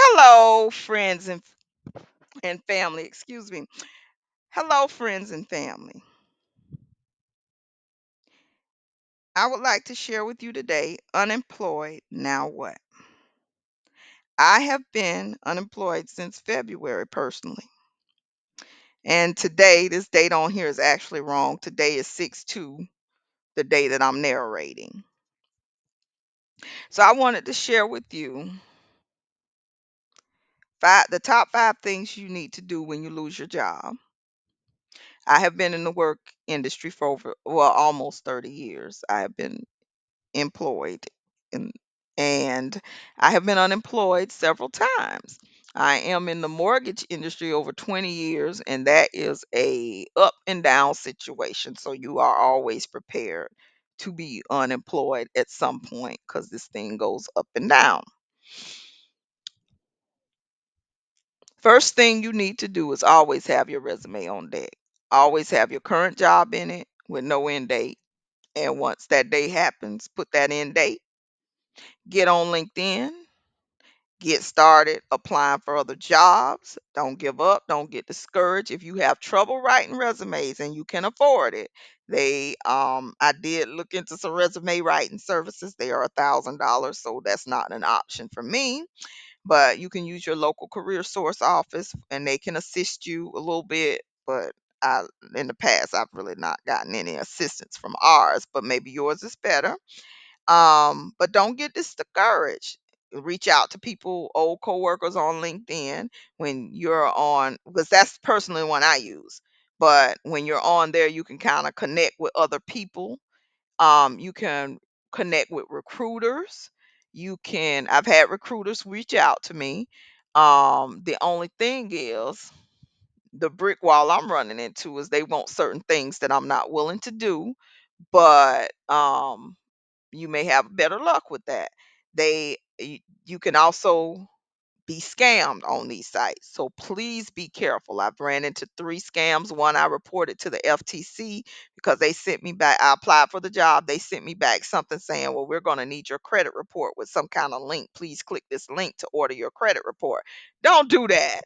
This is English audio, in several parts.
Hello, friends and family. Excuse me. Hello, friends and family. I would like to share with you today unemployed. Now what? I have been unemployed since February personally. And today, this date on here is actually wrong. Today is 6/2, the day that I'm narrating. So I wanted to share with you the top five things you need to do when you lose your job. I have been in the work industry for almost 30 years. I have been employed and and I have been unemployed several times. I am in the mortgage industry over 20 years and that is a up and down situation. So you are always prepared to be unemployed at some point cuz this thing goes up and down. First thing you need to do is always have your resume on deck. Always have your current job in it with no end date. And once that day happens, put that end date. Get on LinkedIn. Get started applying for other jobs. Don't give up. Don't get discouraged. If you have trouble writing resumes and you can afford it, I did look into some resume writing services. They are $1,000, so that's not an option for me. But you can use your local career source office and they can assist you a little bit. But I, in the past, I've really not gotten any assistance from ours, but maybe yours is better. But don't get discouraged. Reach out to people, old coworkers on LinkedIn when you're on, because that's personally one I use. But when you're on there, you can kind of connect with other people. You can connect with recruiters. I've had recruiters reach out to me. The only thing is the brick wall I'm running into is they want certain things that I'm not willing to do. But you may have better luck with that. You can also be scammed on these sites. So please be careful. I've ran into three scams. One I reported to the FTC because they sent me back. I applied for the job. They sent me back something saying, well, we're going to need your credit report with some kind of link. Please click this link to order your credit report. Don't do that.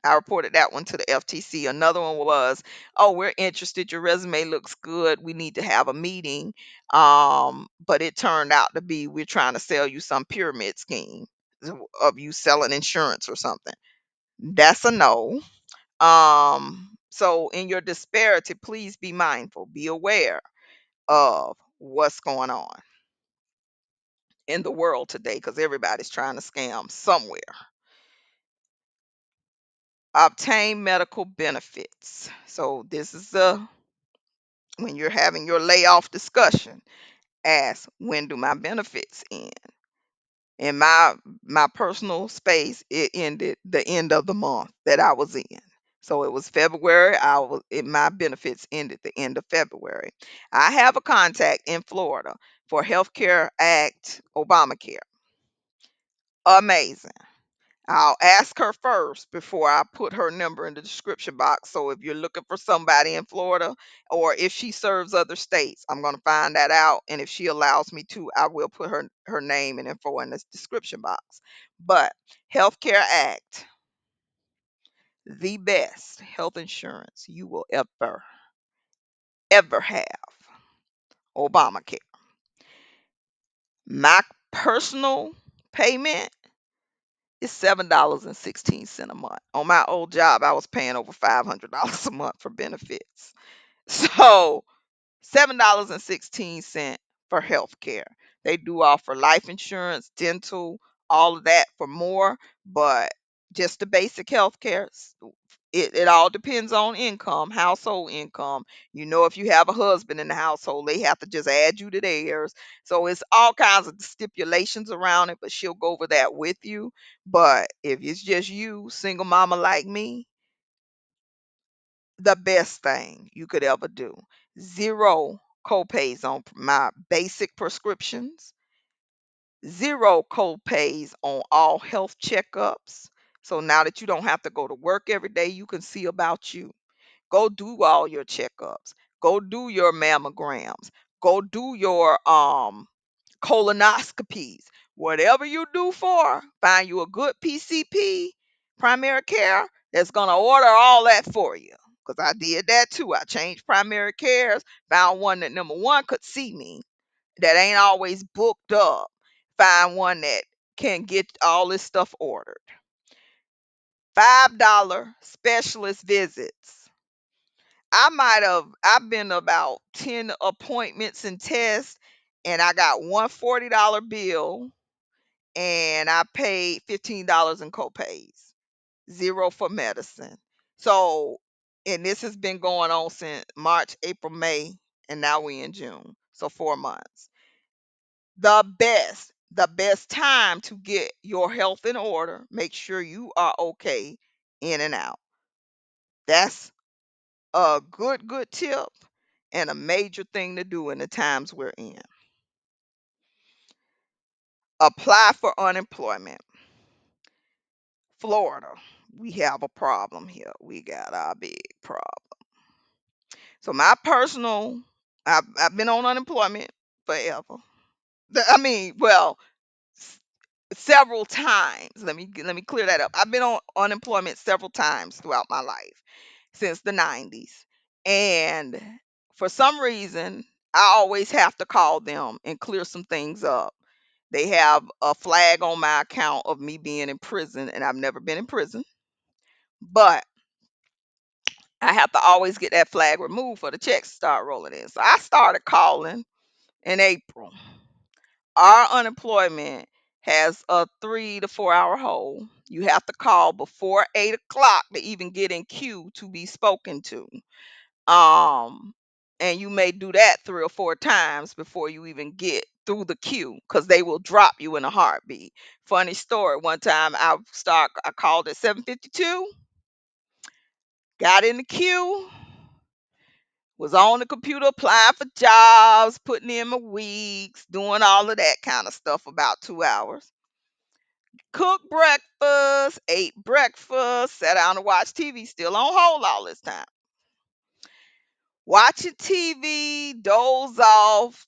I reported that one to the FTC. Another one was, "Oh, we're interested. Your resume looks good. We need to have a meeting." But it turned out to be we're trying to sell you some pyramid scheme of you selling insurance or something. That's a no. So in your disparity, please be mindful. Be aware of what's going on in the world today because everybody's trying to scam somewhere. Obtain medical benefits. So this is the when you're having your layoff discussion, ask when do my benefits end. In my personal space, it ended the end of the month that I was in. So it was February. My benefits ended the end of February. I have a contact in Florida for Healthcare Act Obamacare. Amazing. I'll ask her first before I put her number in the description box. So if you're looking for somebody in Florida or if she serves other states, I'm going to find that out. And if she allows me to, I will put her name and info in this description box. But Healthcare Act, the best health insurance you will ever have. Obamacare. My personal payment is $7.16 a month. On my old job, I was paying over $500 a month for benefits. So $7.16 for health care. They do offer life insurance, dental, all of that for more, but just the basic health care, it all depends on income, household income. If you have a husband in the household, they have to just add you to theirs. So it's all kinds of stipulations around it, but she'll go over that with you. But if it's just you, single mama like me, the best thing you could ever do. Zero copays on my basic prescriptions, zero copays on all health checkups. So now that you don't have to go to work every day, you can see about you. Go do all your checkups. Go do your mammograms. Go do your colonoscopies, whatever you do for, find you a good PCP, primary care, that's going to order all that for you. Because I did that too. I changed primary cares, found one that number one could see me, that ain't always booked up, find one that can get all this stuff ordered. $5 specialist visits. I've been about 10 appointments and tests, and I got one $40 bill, and I paid $15 in copays, zero for medicine. So, and this has been going on since March, April, May, and now we in June. So 4 months. The best time to get your health in order, make sure you are okay in and out. That's a good tip and a major thing to do in the times we're in. Apply for unemployment. Florida, we have a problem here. We got our big problem. So my personal, I've been on unemployment forever. I mean, well, s- several times. Let me clear that up. I've been on unemployment several times throughout my life since the 90s. And for some reason, I always have to call them and clear some things up. They have a flag on my account of me being in prison, and I've never been in prison. But I have to always get that flag removed for the checks to start rolling in. So I started calling in April. Our unemployment has a 3 to 4 hour hold. You have to call before 8 o'clock to even get in queue to be spoken to. Um, and you may do that 3 or 4 times before you even get through the queue, because they will drop you in a heartbeat. Funny story. One time I called at 7:52, got in the queue, was on the computer applying for jobs, putting in my weeks, doing all of that kind of stuff about 2 hours. Cooked breakfast, ate breakfast, sat down to watch TV, still on hold all this time. Watching TV, doze off,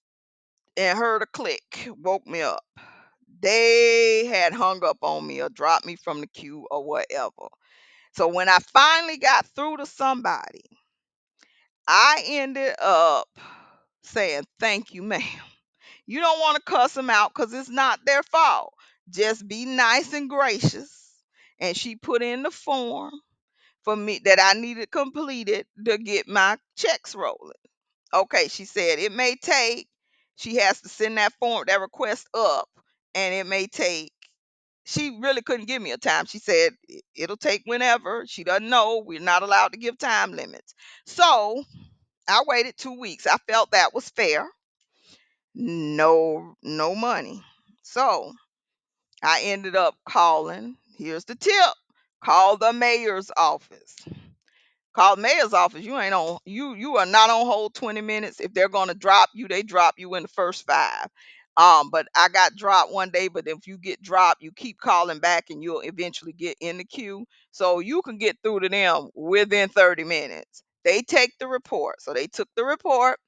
and heard a click, woke me up. They had hung up on me or dropped me from the queue or whatever. So when I finally got through to somebody, I ended up saying, "Thank you, ma'am." You don't want to cuss them out because it's not their fault. Just be nice and gracious. And she put in the form for me that I needed completed to get my checks rolling. Okay, she said it may take, she has to send that form, that request up, and it may take, she really couldn't give me a time. She said it'll take whenever. She doesn't know. We're not allowed to give time limits. So I waited 2 weeks. I felt that was fair. No money. So I ended up calling. Here's the tip. Call the mayor's office. Call mayor's office. You are not on hold 20 minutes. If they're gonna drop you, they drop you in the first five. But I got dropped one day, but if you get dropped, you keep calling back and you'll eventually get in the queue. So you can get through to them within 30 minutes. They take the report. So they took the report.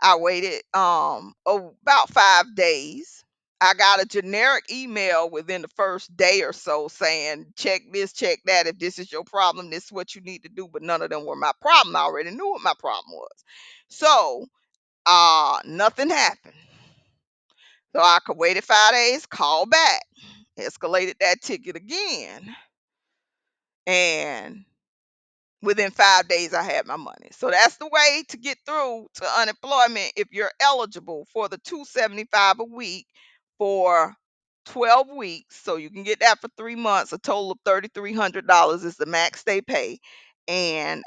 I waited about 5 days. I got a generic email within the first day or so saying, check this, check that. If this is your problem, this is what you need to do. But none of them were my problem. I already knew what my problem was. So nothing happened. So I could wait 5 days, call back, escalated that ticket again. And within 5 days, I had my money. So that's the way to get through to unemployment if you're eligible for the 275 a week for 12 weeks. So you can get that for 3 months. A total of $3,300 is the max they pay. And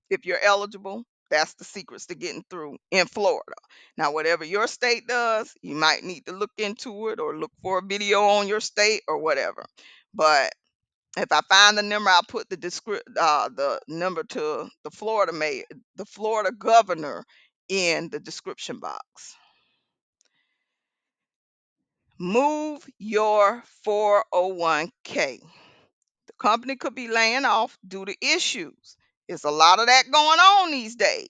if you're eligible, that's the secrets to getting through in Florida. Now, whatever your state does, you might need to look into it or look for a video on your state or whatever. But if I find the number, I'll put the number to the Florida mayor, the Florida governor, in the description box. Move your 401k. The company could be laying off due to issues. There's a lot of that going on these days.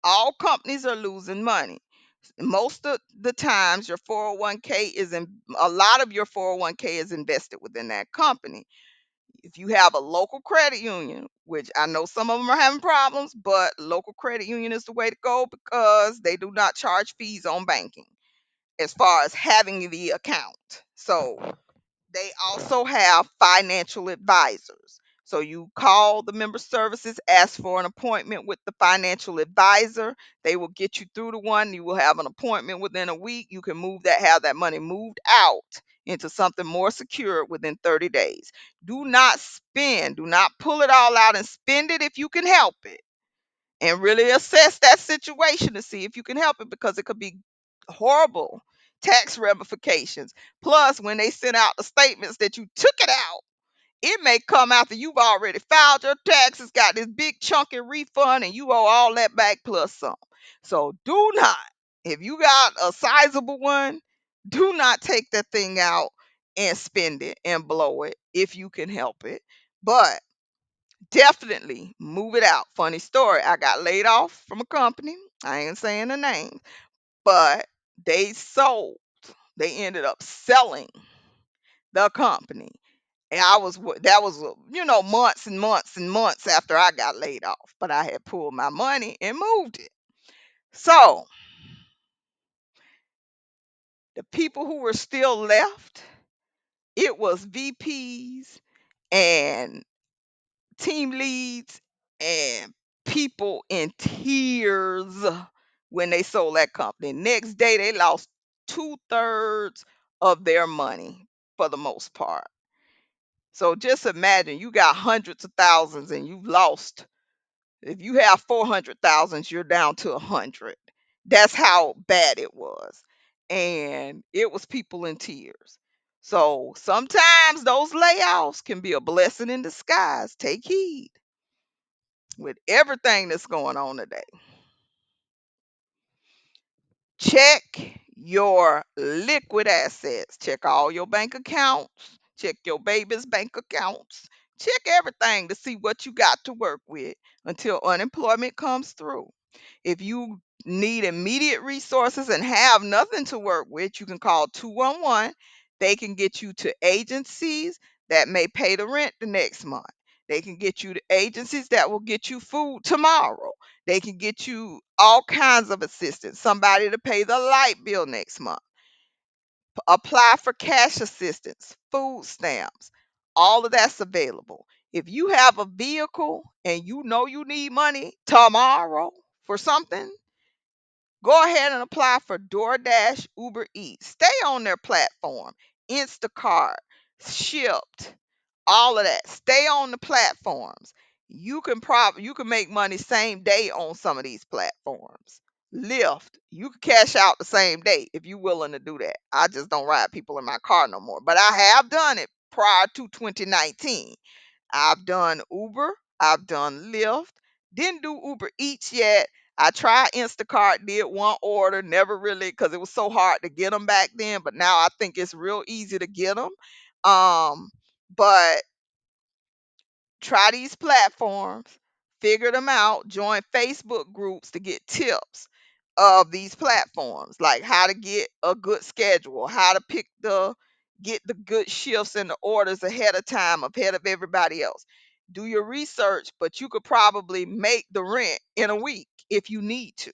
All companies are losing money. Most of the times your 401k is in a lot of your 401k is invested within that company. If you have a local credit union, which I know some of them are having problems, but local credit union is the way to go because they do not charge fees on banking as far as having the account. So they also have financial advisors. So you call the member services, ask for an appointment with the financial advisor. They will get you through to one. You will have an appointment within a week. You can have that money moved out into something more secure within 30 days. Do not spend, do not pull it all out and spend it if you can help it, and really assess that situation to see if you can help it, because it could be horrible tax ramifications. Plus, when they send out the statements that you took it out, it may come after you've already filed your taxes, got this big chunky refund, and you owe all that back plus some. So do not, if you got a sizable one, do not take that thing out and spend it and blow it if you can help it. But definitely move it out. Funny story. I got laid off from a company. I ain't saying the name, but they sold. They ended up selling the company. And that was months and months and months after I got laid off. But I had pulled my money and moved it. So the people who were still left, it was VPs and team leads and people in tears when they sold that company. Next day, they lost two-thirds of their money for the most part. So just imagine you got hundreds of thousands and you've lost. If you have 400,000, you're down to 100. That's how bad it was. And it was people in tears. So sometimes those layoffs can be a blessing in disguise. Take heed with everything that's going on today. Check your liquid assets. Check all your bank accounts. Check your baby's bank accounts. Check everything to see what you got to work with until unemployment comes through. If you need immediate resources and have nothing to work with, you can call 211. They can get you to agencies that may pay the rent the next month. They can get you to agencies that will get you food tomorrow. They can get you all kinds of assistance, somebody to pay the light bill next month. Apply for cash assistance, food stamps. All of that's available. If you have a vehicle and you know you need money tomorrow for something, go ahead and apply for DoorDash, Uber Eats. Stay on their platform. Instacart, Shipped, all of that. Stay on the platforms. You can make money same day on some of these platforms. Lyft, you can cash out the same day if you're willing to do that. I just don't ride people in my car no more, but I have done it prior to 2019. I've done Uber, I've done Lyft, didn't do Uber Eats yet. I tried Instacart, did one order, never really, because it was so hard to get them back then. But now I think it's real easy to get them. But try these platforms, figure them out, join Facebook groups to get tips of these platforms, like how to get a good schedule, how to get the good shifts and the orders ahead of time, ahead of everybody else. Do your research, but you could probably make the rent in a week if you need to,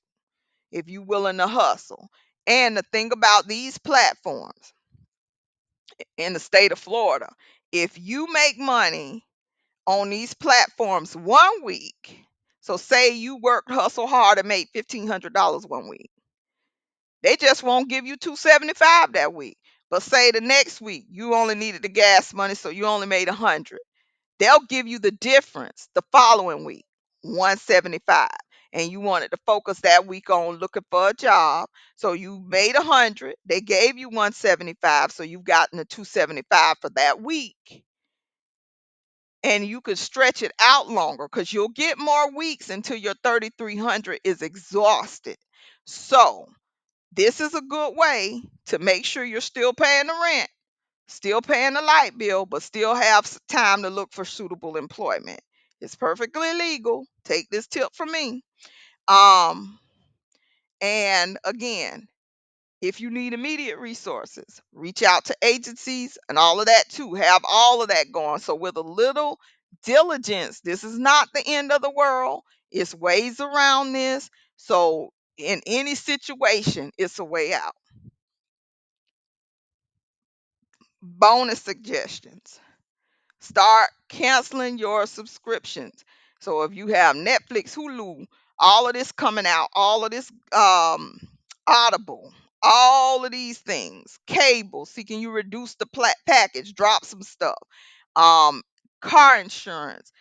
if you're willing to hustle. And the thing about these platforms in the state of Florida, if you make money on these platforms one week, so say you worked hustle hard and made $1,500 one week, they just won't give you 275 that week. But say the next week you only needed the gas money, so you only made 100. They'll give you the difference the following week, 175. And you wanted to focus that week on looking for a job. So you made 100. They gave you 175. So you've gotten the 275 for that week. And you could stretch it out longer because you'll get more weeks until your 3,300 is exhausted. So this is a good way to make sure you're still paying the rent, still paying the light bill, but still have time to look for suitable employment. It's perfectly legal. Take this tip from me. Um, And again, if you need immediate resources, reach out to agencies and all of that too. Have all of that going. So, with a little diligence, this is not the end of the world. It's ways around this. So, in any situation, it's a way out. Bonus suggestions: start canceling your subscriptions. So if you have Netflix, Hulu, all of this coming out, all of this Audible, all of these things, cable, see can you reduce the package, drop some stuff. Um Car insurance,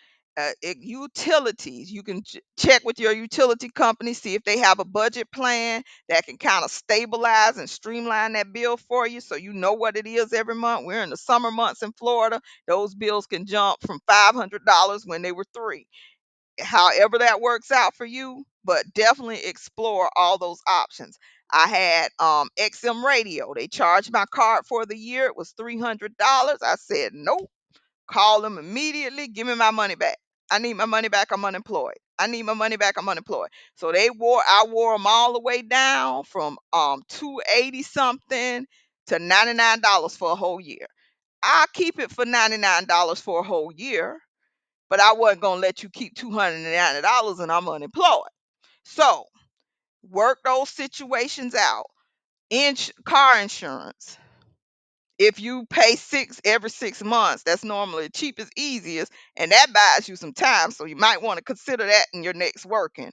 utilities, you can check with your utility company, see if they have a budget plan that can kind of stabilize and streamline that bill for you so you know what it is every month. We're in the summer months in Florida. Those bills can jump from $500 when they were three. However that works out for you, but definitely explore all those options. I had XM radio. They charged my card for the year. It was $300. I said nope. Call them immediately. Give me my money back. I need my money back. I'm unemployed. I need my money back. I'm unemployed. So I wore them all the way down from 280 something to $99 for a whole year. I'll keep it for $99 for a whole year, but I wasn't gonna let you keep $290 and I'm unemployed. So work those situations out. Car insurance, if you pay six every 6 months, that's normally the cheapest, easiest, and that buys you some time. So you might want to consider that in your next working,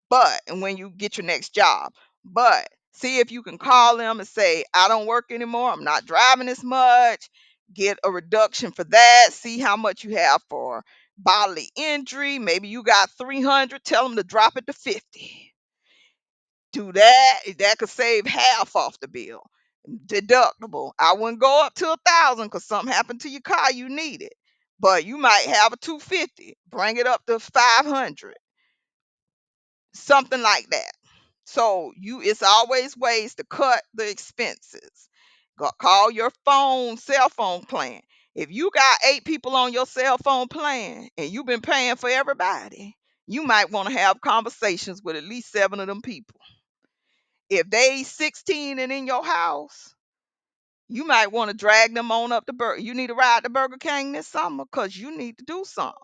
but and when you get your next job. But see if you can call them and say, I don't work anymore. I'm not driving as much. Get a reduction for that. See how much you have for bodily injury. Maybe you got 300. Tell them to drop it to 50. Do that. That could save half off the bill. Deductible, I wouldn't go up to 1,000 because something happened to your car, you need it. But you might have a 250. Bring it up to 500, something like that. So it's always ways to cut the expenses. Call your cell phone plan. If you got 8 people on your cell phone plan and you've been paying for everybody, you might want to have conversations with at least 7 of them people. If they 16 and in your house, you might want to drag them on up to Burger. You need to ride to Burger King this summer because you need to do something.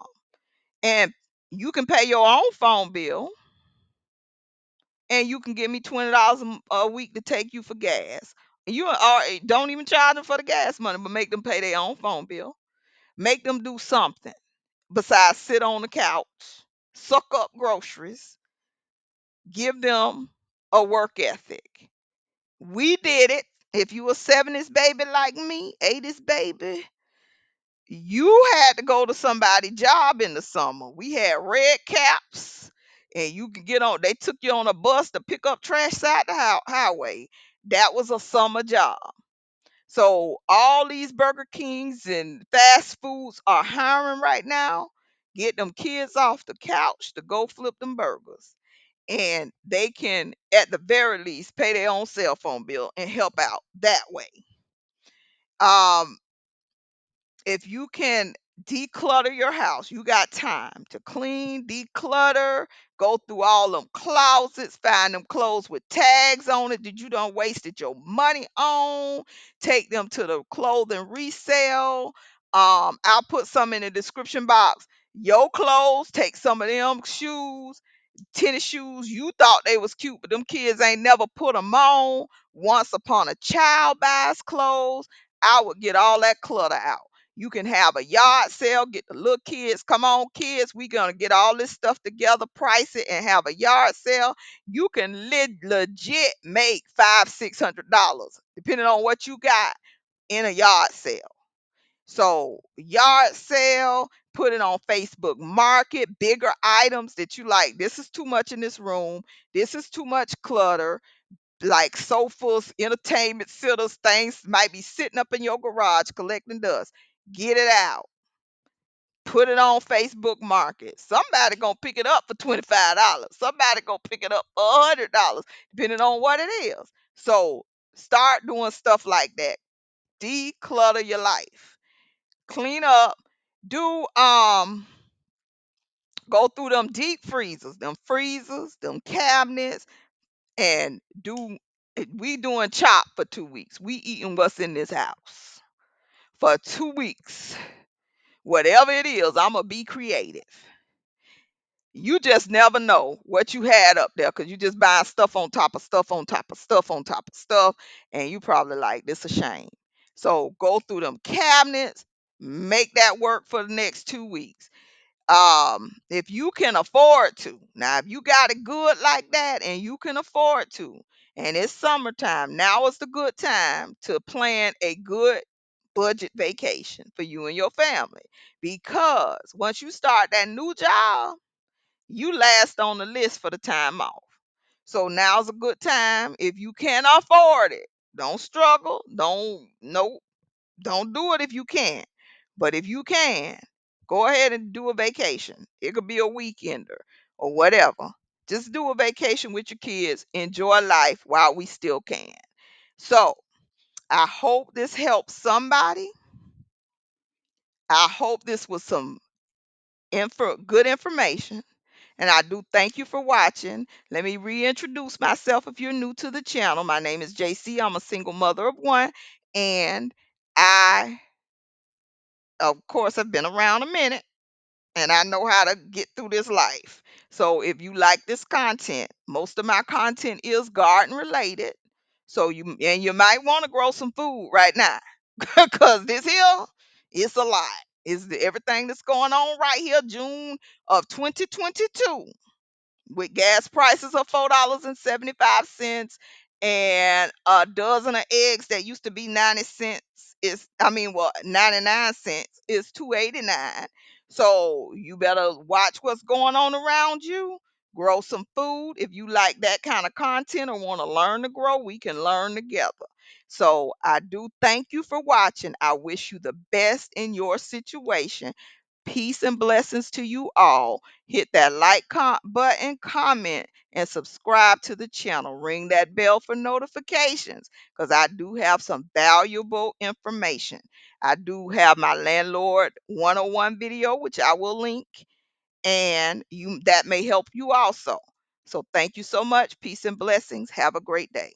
And you can pay your own phone bill, and you can give me $20 a week to take you for gas. You are don't even charge them for the gas money, but make them pay their own phone bill. Make them do something besides sit on the couch, suck up groceries. Give them a work ethic. We did it. If you a 70s baby like me, 80s baby, you had to go to somebody's job in the summer. We had red caps, and you could get on. They took you on a bus to pick up trash side the highway. That was a summer job. So all these Burger Kings and fast foods are hiring right now. Get them kids off the couch to go flip them burgers, and they can, at the very least, pay their own cell phone bill and help out that way. Um, if you can declutter your house, you got time to clean, declutter, go through all them closets, find them clothes with tags on it that you done wasted your money on, take them to the clothing resale. I'll put some in the description box. Your clothes, take some of them shoes, tennis shoes, you thought they was cute, but them kids ain't never put them on. Once upon a child buys clothes, I would get all that clutter out. You can have a yard sale, get the little kids. Come on, kids, we gonna get all this stuff together, price it, and have a yard sale. You can legit make $500-$600, depending on what you got in a yard sale. So yard sale, put it on Facebook Market, bigger items that you like. This is too much in this room. This is too much clutter. Like sofas, entertainment centers, things might be sitting up in your garage collecting dust. Get it out. Put it on Facebook Market. Somebody gonna pick it up for $25. Somebody gonna pick it up for $100, depending on what it is. So start doing stuff like that. Declutter your life. Clean up. Do go through them deep freezers, them cabinets, and we doing chop for 2 weeks. We eating what's in this house for 2 weeks. Whatever it is, I'm gonna be creative. You just never know what you had up there because you just buying stuff on top of stuff on top of stuff on top of stuff, and you probably like this a shame. So go through them cabinets, make that work for the next 2 weeks. If you can afford to, now if you got it good like that and you can afford to, and it's summertime, now is the good time to plan a good budget vacation for you and your family, because once you start that new job, you last on the list for the time off. So now's a good time. If you can afford it, don't struggle. Don't no, don't do it if you can't. But if you can, go ahead and do a vacation. It could be a weekender or whatever. Just do a vacation with your kids. Enjoy life while we still can. So I hope this helps somebody. I hope this was some good information. And I do thank you for watching. Let me reintroduce myself if you're new to the channel. My name is JC. I'm a single mother of one. And I, of course, have been around a minute and I know how to get through this life. So if you like this content, most of my content is garden related. So you might want to grow some food right now because this here is a lot. Everything that's going on right here, June of 2022, with gas prices of $4.75 and a dozen of eggs that used to be 90 cents is, I mean, well, 99 cents is 2.89. So you better watch what's going on around you. Grow some food. If you like that kind of content or want to learn to grow, we can learn together. So I do thank you for watching. I wish you the best in your situation. Peace and blessings to you all. Hit that like button, comment, and subscribe to the channel. Ring that bell for notifications because I do have some valuable information. I do have my landlord 101 video, which I will link, and you that may help you also. So thank you so much. Peace and blessings. Have a great day.